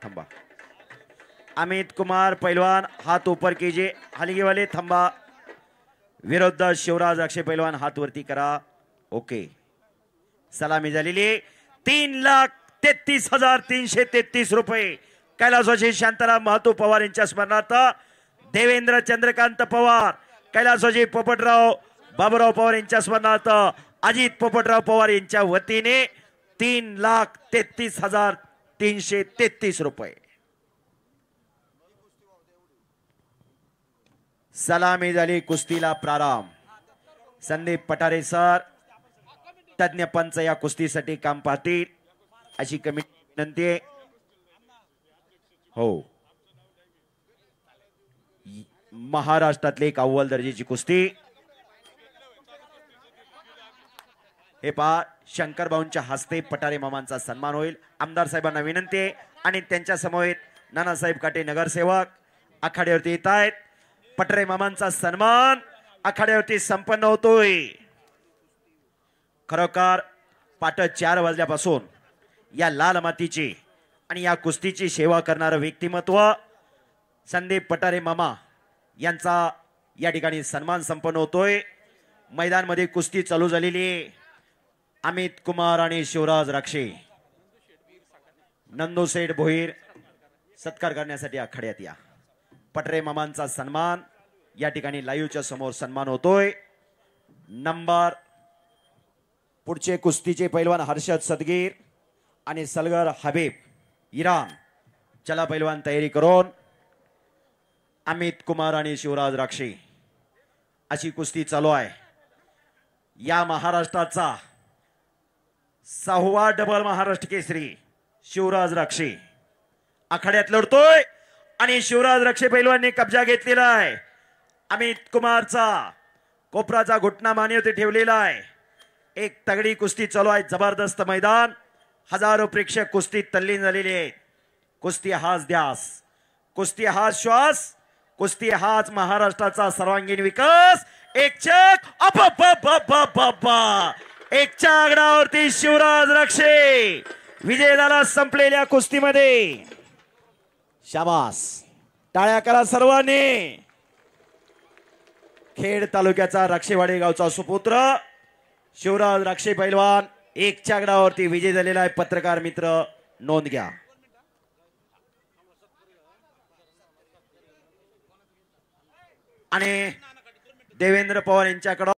थांबा। अमित कुमार पहलवान हाथ ऊपर कीजिए, हलगी वाले थांबा। विरुद्ध शिवराज अक्षय पहलवान हात वरती करा। ओके, सलामी झालेली। 3,33,333 रुपये कैलासवासी शांताराम महतो पवार यांच्या स्मरणार्थ देवेंद्र चंद्रकांत पवार, कैलासवासी पोपटराव बाबूराव पवार यांच्या स्मरणार्थ अजित पोपटराव पवार यांच्या वतीने 3,33,333 रुपये सलामी झाली। कुस्तीला प्रारंभ। संदीप पठारे सर तज्ञ पंच या कुस्तीसाठी काम पाहतील अशी कमिटी विनंती आहे। हो, महाराष्ट्रातली एक अव्वल दर्जाची कुस्ती। हे पहा, शंकर भाऊंच्या हस्ते पठारे मामांचा सन्मान होईल। आमदार साहेबांना विनंती आहे आणि त्यांच्या समवेत नानासाहेब काटे नगरसेवक आखाड्यावरती येत आहेत। पठारे मामांचा सन्मान आखाड्यावरती संपन्न होतोय। खरोखर पाट 4 वाजल्यापासून या लाल मातीची आणि या कुस्तीची सेवा करणारं व्यक्तिमत्व संदीप पठारे मामा यांचा या ठिकाणी सन्मान संपन्न होतोय। मैदानमध्ये कुस्ती चालू झालेली आहे। अमित कुमार आणि शिवराज राक्षे, नंदूशेठ भोईर सत्कार करण्यासाठी आखाड्यात या। पठारे मामांचा सन्मान या ठिकाणी लाईव्हच्या समोर सन्मान होतोय। नंबर पुढचे कुस्तीचे पैलवान हर्षद सदगीर आणि सलगर हबीब इराण। चला पैलवान तयारी करून अमित कुमार आणि शिवराज राक्षे अशी कुस्ती चालू आहे। या महाराष्ट्राचा 6वा डबल महाराष्ट्र केसरी शिवराज राक्षे आखाड्यात लढतोय आणि शिवराज राक्षे पैलवानने कब्जा घेतलेला आहे। अमित कुमारचा कोपराचा घुटना मानेवरती ठेवलेला आहे। एक तगडी कुस्ती चालू आहे। जबरदस्त मैदान, हजारो प्रेक्षक कुस्तीत तल्लीन झालेले आहेत। कुस्ती हाच ध्यास, कुस्ती हाच श्वास, कुस्ती हाच महाराष्ट्राचा सर्वांगीण विकास। एक चक एकच्या आगडावरती शिवराज राक्षे विजय झाला संपलेल्या कुस्तीमध्ये। शाबास, टाळ्या करा सर्वांनी। खेड तालुक्याचा राक्षेवाडी गावचा सुपुत्र शिवराज राक्षे पैलवान एकच्या आगडावरती विजय झालेला आहे। पत्रकार मित्र नोंद घ्या। आणि देवेंद्र पवार यांच्याकडे